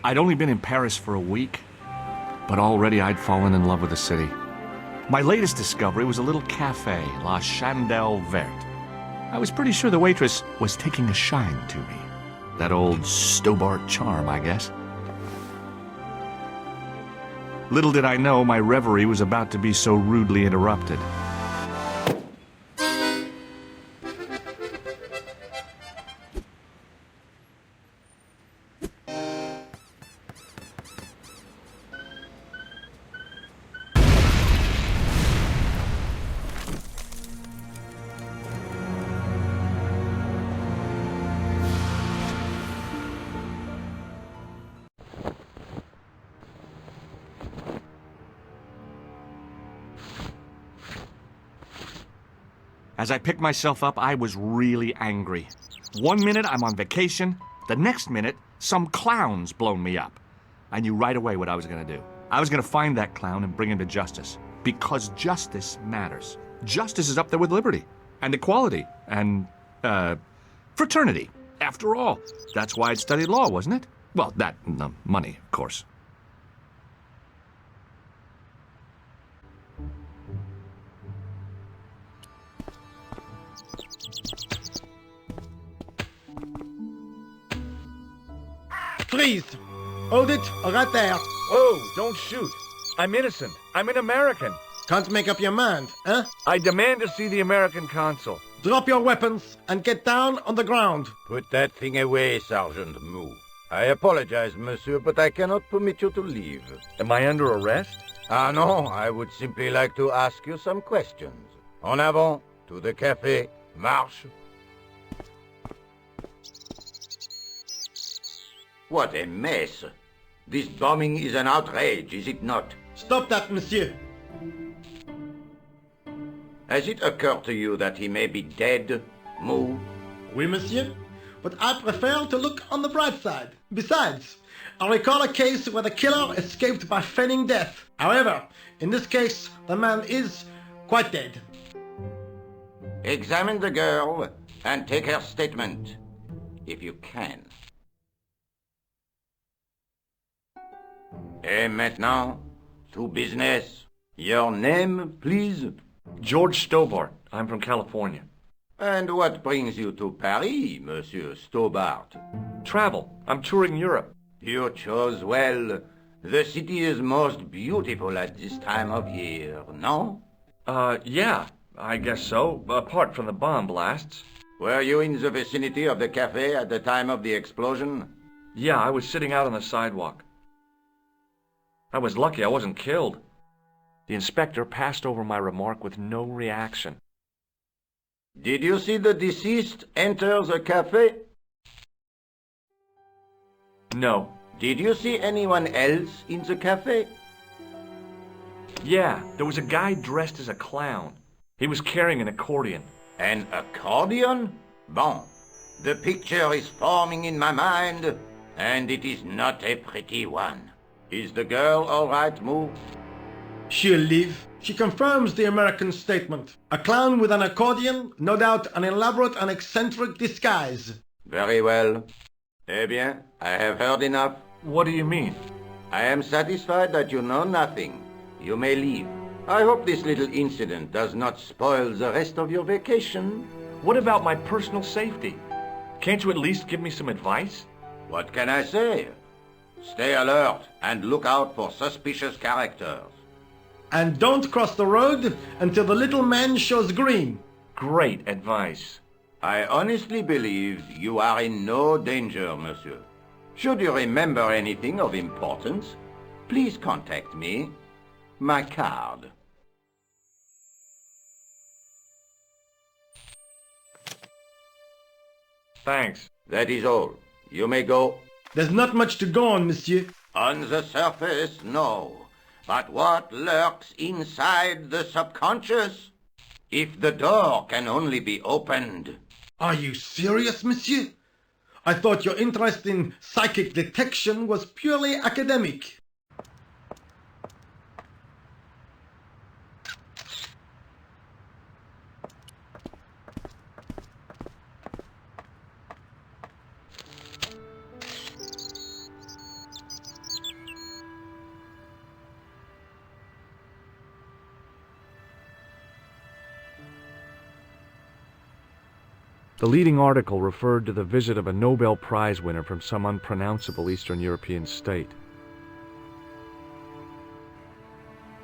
I'd only been in Paris for a week, but already I'd fallen in love with the city. My latest discovery was a little café, La Chandelle Verte. I was pretty sure the waitress was taking a shine to me. That old Stobart charm, I guess. Little did I know my reverie was about to be so rudely interrupted. As I picked myself up, I was really angry. One minute I'm on vacation, the next minute some clown's blown me up. I knew right away what I was going to do. I was going to find that clown and bring him to justice. Because justice matters. Justice is up there with liberty, and equality, and, fraternity. After all, that's why I'd studied law, wasn't it? Well, that and the money, of course. Freeze! Hold it, right there. Oh, don't shoot. I'm innocent. I'm an American. Can't make up your mind, huh? I demand to see the American consul. Drop your weapons and get down on the ground. Put that thing away, Sergeant Mou. I apologize, monsieur, but I cannot permit you to leave. Am I under arrest? Ah, no, I would simply like to ask you some questions. En avant, to the café, marche. What a mess. This bombing is an outrage, is it not? Stop that, monsieur. Has it occurred to you that he may be dead, Mou? Oui, monsieur. But I prefer to look on the bright side. Besides, I recall a case where the killer escaped by feigning death. However, in this case, the man is quite dead. Examine the girl and take her statement, if you can. Et maintenant, to business. Your name, please? George Stobart. I'm from California. And what brings you to Paris, Monsieur Stobart? Travel. I'm touring Europe. You chose well. The city is most beautiful at this time of year, no? Yeah, I guess so, apart from the bomb blasts. Were you in the vicinity of the cafe at the time of the explosion? Yeah, I was sitting out on the sidewalk. I was lucky I wasn't killed. The inspector passed over my remark with no reaction. Did you see the deceased enter the cafe? No. Did you see anyone else in the cafe? Yeah, there was a guy dressed as a clown. He was carrying an accordion. An accordion? Bon. The picture is forming in my mind, and it is not a pretty one. Is the girl all right, Mou? She'll live. She confirms the American statement. A clown with an accordion, no doubt an elaborate and eccentric disguise. Very well. Eh bien, I have heard enough. What do you mean? I am satisfied that you know nothing. You may leave. I hope this little incident does not spoil the rest of your vacation. What about my personal safety? Can't you at least give me some advice? What can I say? Stay alert and look out for suspicious characters. And don't cross the road until the little man shows green. Great advice. I honestly believe you are in no danger, monsieur. Should you remember anything of importance, please contact me. My card. Thanks. That is all. You may go. There's not much to go on, monsieur. On the surface, no. But what lurks inside the subconscious? If the door can only be opened... Are you serious, monsieur? I thought your interest in psychic detection was purely academic. The leading article referred to the visit of a Nobel Prize winner from some unpronounceable Eastern European state.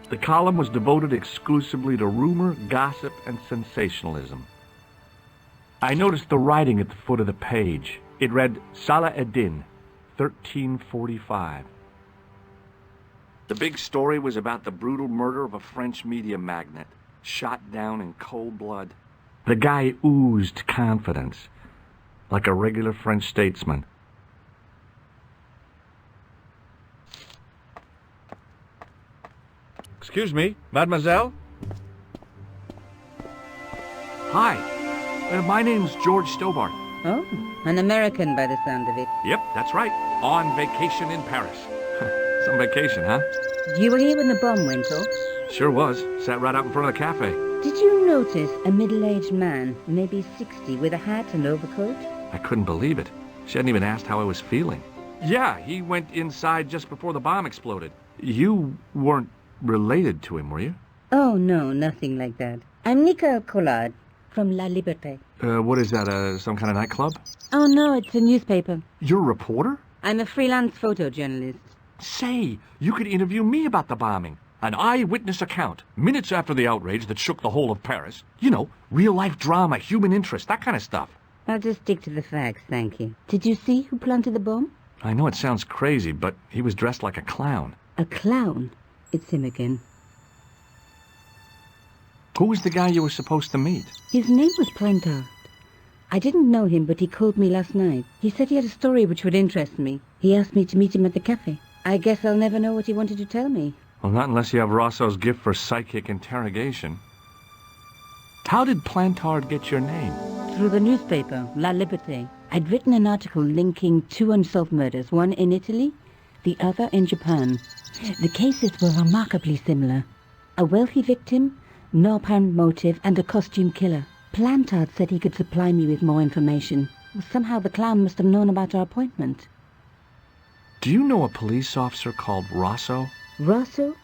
The column was devoted exclusively to rumor, gossip, and sensationalism. I noticed the writing at the foot of the page. It read, Salah Eddin, 1345. The big story was about the brutal murder of a French media magnate, shot down in cold blood. The guy oozed confidence, like a regular French statesman. Excuse me, mademoiselle? Hi, my name's George Stobart. Oh, an American by the sound of it. Yep, that's right. On vacation in Paris. Some vacation, huh? You were here when the bomb went off? Sure was. Sat right out in front of the cafe. Did you notice a middle-aged man, maybe 60, with a hat and overcoat? I couldn't believe it. She hadn't even asked how I was feeling. Yeah, he went inside just before the bomb exploded. You weren't related to him, were you? Oh, no, nothing like that. I'm Nicole Collard from La Liberté. What is that, some kind of nightclub? Oh, no, it's a newspaper. You're a reporter? I'm a freelance photojournalist. Say, you could interview me about the bombing. An eyewitness account, minutes after the outrage that shook the whole of Paris. You know, real-life drama, human interest, that kind of stuff. I'll just stick to the facts, thank you. Did you see who planted the bomb? I know it sounds crazy, but he was dressed like a clown. A clown? It's him again. Who was the guy you were supposed to meet? His name was Plantard. I didn't know him, but he called me last night. He said he had a story which would interest me. He asked me to meet him at the cafe. I guess I'll never know what he wanted to tell me. Well, not unless you have Rosso's gift for psychic interrogation. How did Plantard get your name? Through the newspaper, La Liberté. I'd written an article linking two unsolved murders, one in Italy, the other in Japan. The cases were remarkably similar. A wealthy victim, no apparent motive, and a costume killer. Plantard said he could supply me with more information. Somehow the clown must have known about our appointment. Do you know a police officer called Rosso? Rosso?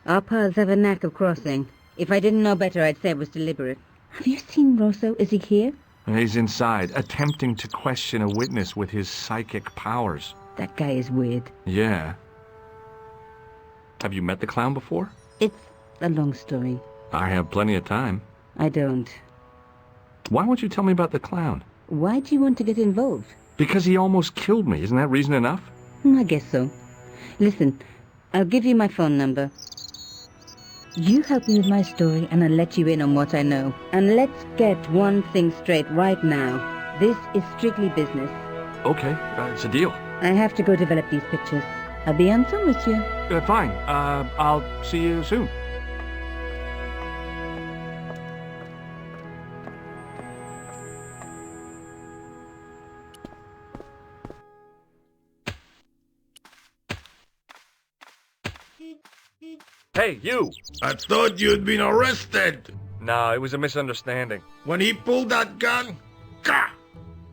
Our paths have a knack of crossing. If I didn't know better, I'd say it was deliberate. Have you seen Rosso? Is he here? He's inside, attempting to question a witness with his psychic powers. That guy is weird. Yeah. Have you met the clown before? It's a long story. I have plenty of time. I don't. Why won't you tell me about the clown? Why do you want to get involved? Because he almost killed me. Isn't that reason enough? I guess so. Listen, I'll give you my phone number. You help me with my story and I'll let you in on what I know. And let's get one thing straight right now. This is strictly business. Okay, it's a deal. I have to go develop these pictures. I'll be on some, monsieur. Fine. I'll see you soon. Hey, you! I thought you'd been arrested. No, it was a misunderstanding. When he pulled that gun, gah!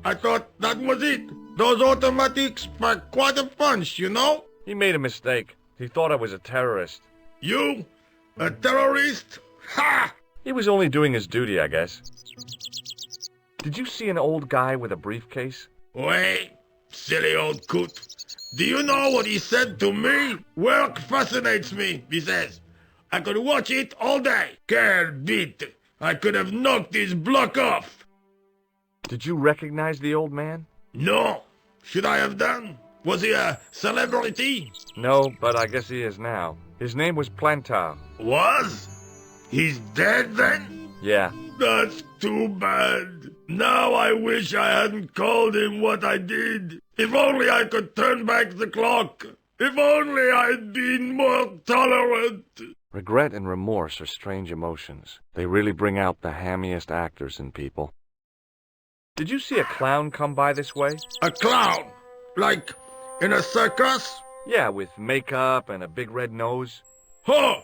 I thought that was it. Those automatics pack quite a punch, you know? He made a mistake. He thought I was a terrorist. You? A terrorist? Ha! He was only doing his duty, I guess. Did you see an old guy with a briefcase? Wait, silly old coot. Do you know what he said to me? Work fascinates me, he says. I could watch it all day. Quelle bite. I could have knocked his block off. Did you recognize the old man? No. Should I have done? Was he a celebrity? No, but I guess he is now. His name was Plantard. Was? He's dead then? Yeah. That's too bad. Now I wish I hadn't called him what I did. If only I could turn back the clock. If only I'd been more tolerant. Regret and remorse are strange emotions. They really bring out the hammiest actors in people. Did you see a clown come by this way? A clown? Like in a circus? Yeah, with makeup and a big red nose. Huh!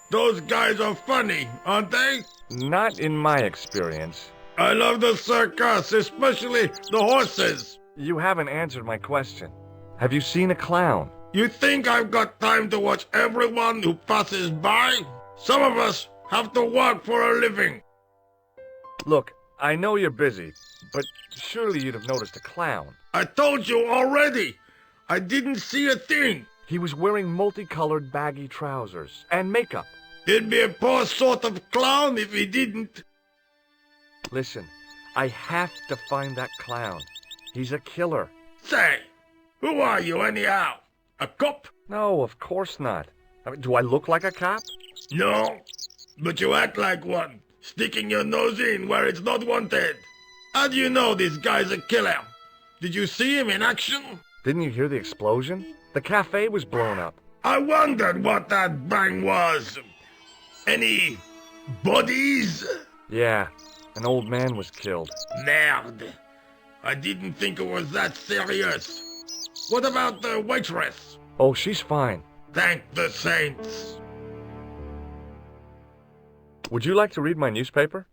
Those guys are funny, aren't they? Not in my experience. I love the circus, especially the horses. You haven't answered my question. Have you seen a clown? You think I've got time to watch everyone who passes by? Some of us have to work for a living. Look, I know you're busy, but surely you'd have noticed a clown. I told you already. I didn't see a thing. He was wearing multicolored baggy trousers and makeup. He'd be a poor sort of clown if he didn't. Listen, I have to find that clown. He's a killer. Say, who are you anyhow? A cop? No, of course not. I mean, do I look like a cop? No, but you act like one, sticking your nose in where it's not wanted. How do you know this guy's a killer? Did you see him in action? Didn't you hear the explosion? The cafe was blown up. I wondered what that bang was. Any bodies? Yeah, an old man was killed. Merde. I didn't think it was that serious. What about the waitress? Oh, she's fine. Thank the saints. Would you like to read my newspaper?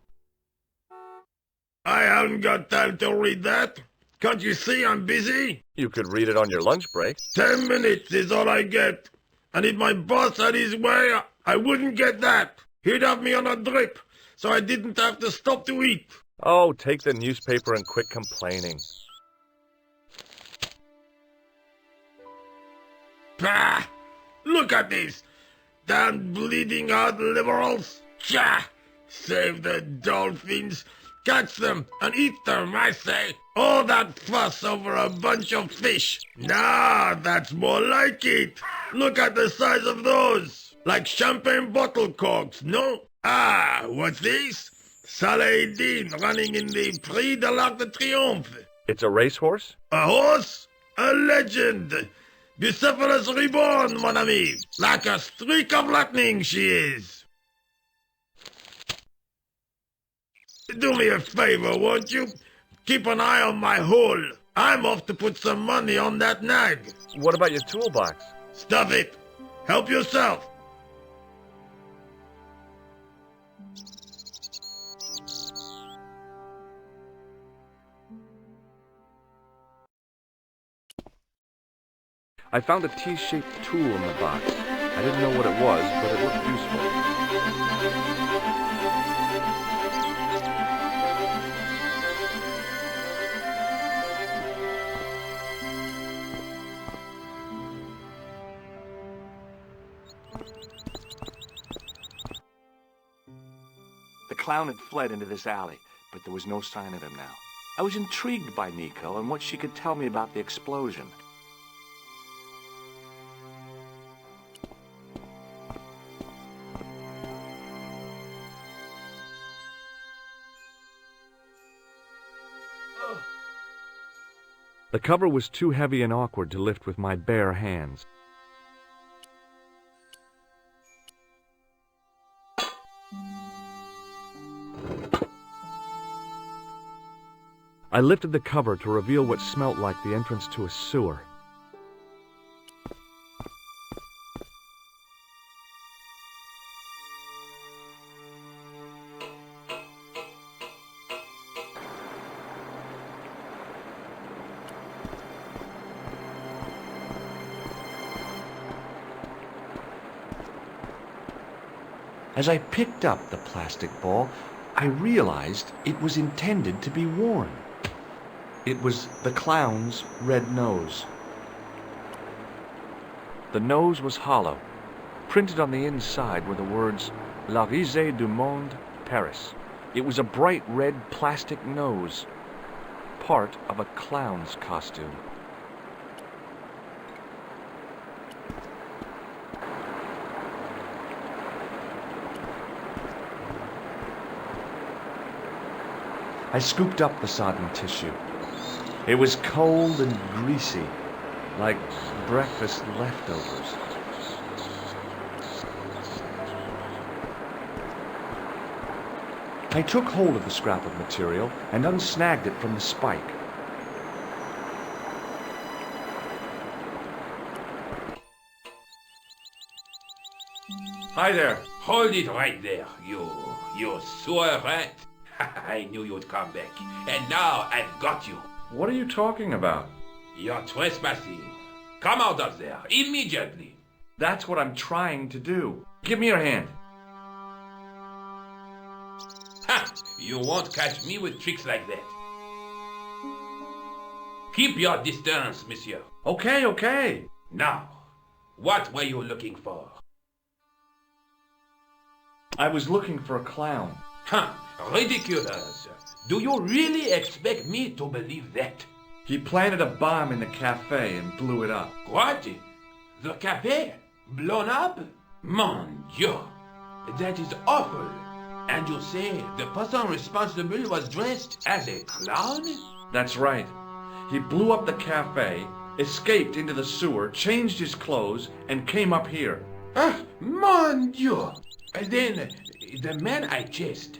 I haven't got time to read that. Can't you see I'm busy? You could read it on your lunch break. 10 minutes is all I get. And if my boss had his way, I wouldn't get that. He'd have me on a drip, so I didn't have to stop to eat. Oh, take the newspaper and quit complaining. Pah! Look at this. Damn bleeding heart liberals. Tcha! Save the dolphins. Catch them and eat them, I say. All that fuss over a bunch of fish. Nah, that's more like it. Look at the size of those. Like champagne bottle corks, no? Ah, what's this? Salah-ed-Din running in the Prix de l'Arc de Triomphe. It's a racehorse? A horse? A legend. Bucephalus reborn, mon ami. Like a streak of lightning she is. Do me a favor, won't you? Keep an eye on my hole. I'm off to put some money on that nag. What about your toolbox? Stuff it. Help yourself. I found a T-shaped tool in the box. I didn't know what it was, but it looked useful. The clown had fled into this alley, but there was no sign of him now. I was intrigued by Nico and what she could tell me about the explosion. The cover was too heavy and awkward to lift with my bare hands. I lifted the cover to reveal what smelt like the entrance to a sewer. As I picked up the plastic ball, I realized it was intended to be worn. It was the clown's red nose. The nose was hollow. Printed on the inside were the words, La Risée du Monde, Paris. It was a bright red plastic nose, part of a clown's costume. I scooped up the sodden tissue. It was cold and greasy, like breakfast leftovers. I took hold of the scrap of material and unsnagged it from the spike. Hi there. Hold it right there, you sewer rat. I knew you'd come back, and now I've got you. What are you talking about? You're trespassing. Come out of there, immediately. That's what I'm trying to do. Give me your hand. Ha! You won't catch me with tricks like that. Keep your distance, monsieur. Okay, okay. Now, what were you looking for? I was looking for a clown. Huh, ridiculous. Do you really expect me to believe that? He planted a bomb in the cafe and blew it up. What? The café? Blown up? Mon Dieu, that is awful. And you say the person responsible was dressed as a clown? That's right. He blew up the cafe, escaped into the sewer, changed his clothes, and came up here. Ah, mon Dieu. Then, the man I chased,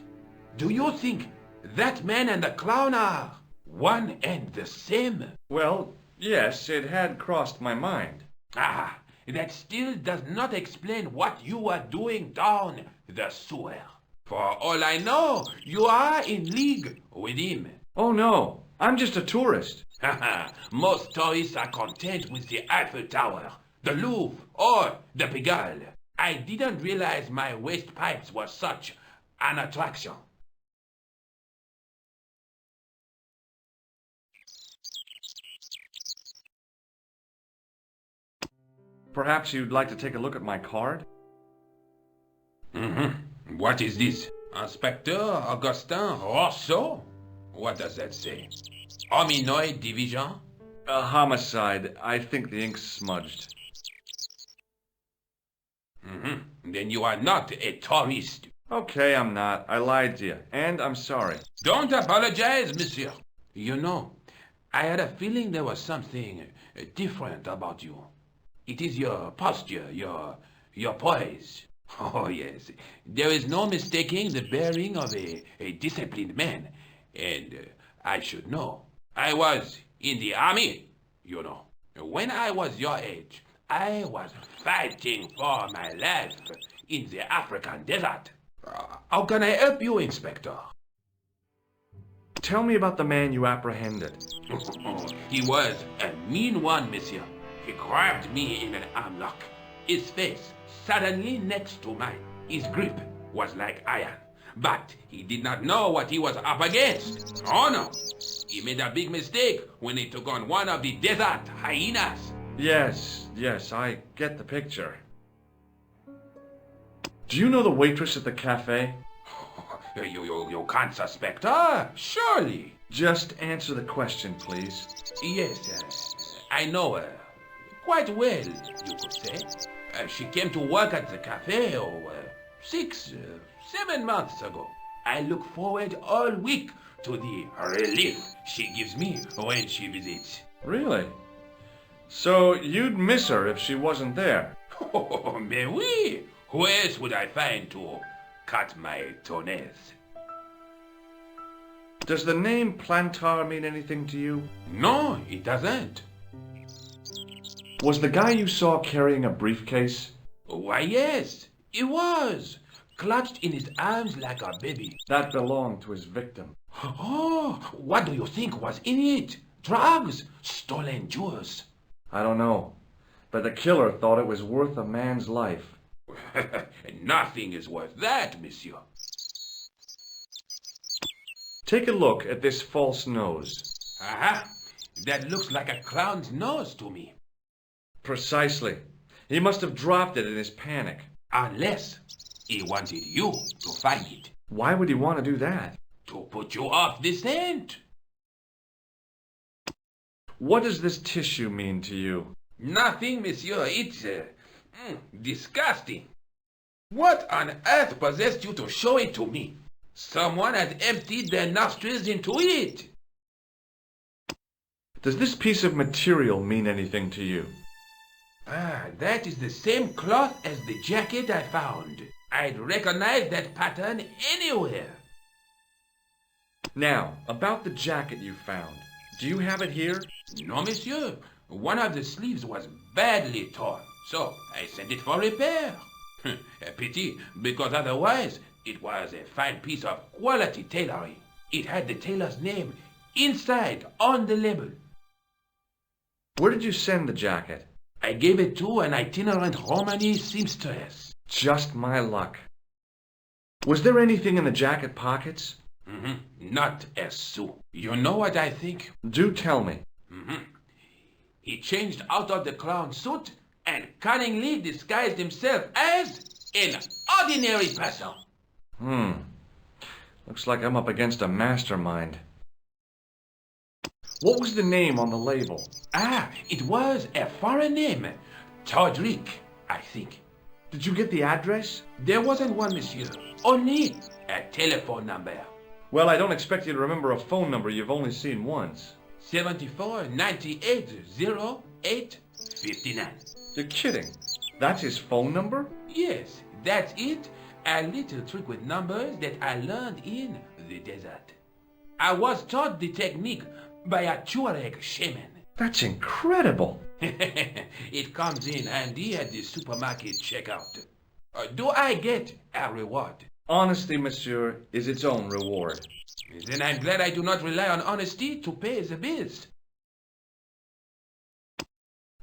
do you think that man and the clown are one and the same? Well, yes, it had crossed my mind. Ah, that still does not explain what you are doing down the sewer. For all I know, you are in league with him. Oh no, I'm just a tourist. Haha, most tourists are content with the Eiffel Tower, the Louvre, or the Pigalle. I didn't realize my waste pipes were such an attraction. Perhaps you'd like to take a look at my card? What is this? Inspector Augustin Rousseau? What does that say? Hominoid Division? A homicide. I think the ink's smudged. Then you are not a tourist. Okay, I'm not. I lied to you, and I'm sorry. Don't apologize, monsieur. You know, I had a feeling there was something different about you. It is your posture, your poise. Oh, yes. There is no mistaking the bearing of a disciplined man. And I should know. I was in the army, you know. When I was your age, I was fighting for my life in the African desert. How can I help you, Inspector? Tell me about the man you apprehended. He was a mean one, monsieur. He grabbed me in an arm lock. His face suddenly next to mine. His grip was like iron. But he did not know what he was up against. Oh no! He made a big mistake when he took on one of the desert hyenas. Yes, I get the picture. Do you know the waitress at the cafe? You can't suspect her, surely. Just answer the question, please. Yes, I know her. Quite well, you could say. She came to work at the cafe 7 months ago. I look forward all week to the relief she gives me when she visits. Really? So you'd miss her if she wasn't there? Oh, mais oui! Who else would I find to cut my toenails? Does the name Plantar mean anything to you? No, it doesn't. Was the guy you saw carrying a briefcase? Why, yes, he was. Clutched in his arms like a baby. That belonged to his victim. Oh, what do you think was in it? Drugs? Stolen jewels? I don't know. But the killer thought it was worth a man's life. Nothing is worth that, monsieur. Take a look at this false nose. Aha! That looks like a clown's nose to me. Precisely. He must have dropped it in his panic. Unless he wanted you to find it. Why would he want to do that? To put you off the scent. What does this tissue mean to you? Nothing, monsieur. It's disgusting. What on earth possessed you to show it to me? Someone had emptied their nostrils into it. Does this piece of material mean anything to you? That is the same cloth as the jacket I found. I'd recognize that pattern anywhere. Now, about the jacket you found. Do you have it here? No, monsieur. One of the sleeves was badly torn, so I sent it for repair. A pity, because otherwise it was a fine piece of quality tailoring. It had the tailor's name inside on the label. Where did you send the jacket? I gave it to an itinerant Romani seamstress. Just my luck. Was there anything in the jacket pockets? Not a sou. You know what I think? Do tell me. He changed out of the clown suit and cunningly disguised himself as an ordinary person. Looks like I'm up against a mastermind. What was the name on the label? It was a foreign name. Todrick, I think. Did you get the address? There wasn't one, monsieur. Only a telephone number. Well, I don't expect you to remember a phone number you've only seen once. 74 98 08 59. You're kidding. That's his phone number? Yes, that's it. A little trick with numbers that I learned in the desert. I was taught the technique by a Tuareg shaman. That's incredible. It comes in handy at the supermarket checkout. Do I get a reward? Honesty, monsieur, is its own reward. Then I'm glad I do not rely on honesty to pay the bills.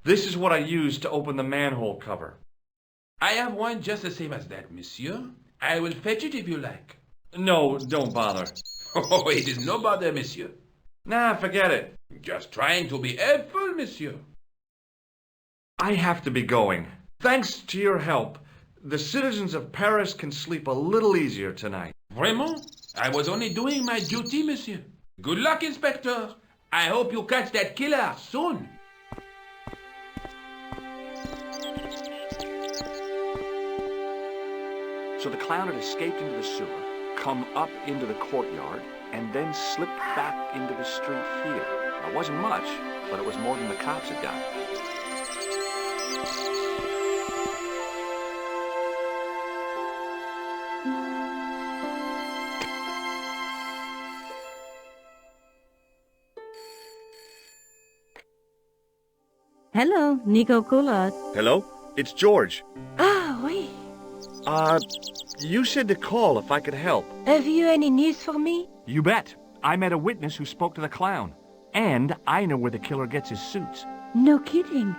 This is what I used to open the manhole cover. I have one just the same as that, monsieur. I will fetch it if you like. No, don't bother. Oh, it is no bother, monsieur. Nah, forget it. Just trying to be helpful, monsieur. I have to be going. Thanks to your help, the citizens of Paris can sleep a little easier tonight. Vraiment? I was only doing my duty, monsieur. Good luck, Inspector. I hope you catch that killer soon. So the clown had escaped into the sewer, come up into the courtyard, and then slipped back into the street here. It wasn't much, but it was more than the cops had done. Hello, Nico Coulard. Hello? It's George. Ah, oui. You said to call if I could help. Have you any news for me? You bet. I met a witness who spoke to the clown. And I know where the killer gets his suits. No kidding.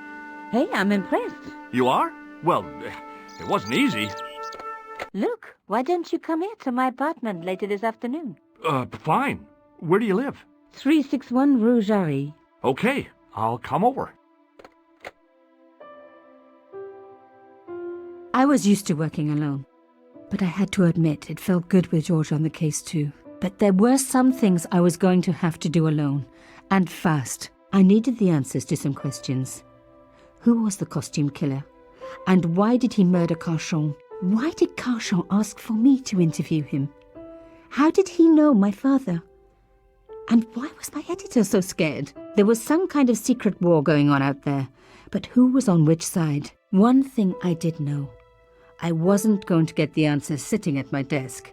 Hey, I'm impressed. You are? Well, it wasn't easy. Look, why don't you come here to my apartment later this afternoon? Fine. Where do you live? 361 Rue Jarry. Okay, I'll come over. I was used to working alone, but I had to admit it felt good with George on the case too. But there were some things I was going to have to do alone, and fast. I needed the answers to some questions. Who was the costume killer? And why did he murder Carchon? Why did Carchon ask for me to interview him? How did he know my father? And why was my editor so scared? There was some kind of secret war going on out there, but who was on which side? One thing I did know. I wasn't going to get the answers sitting at my desk.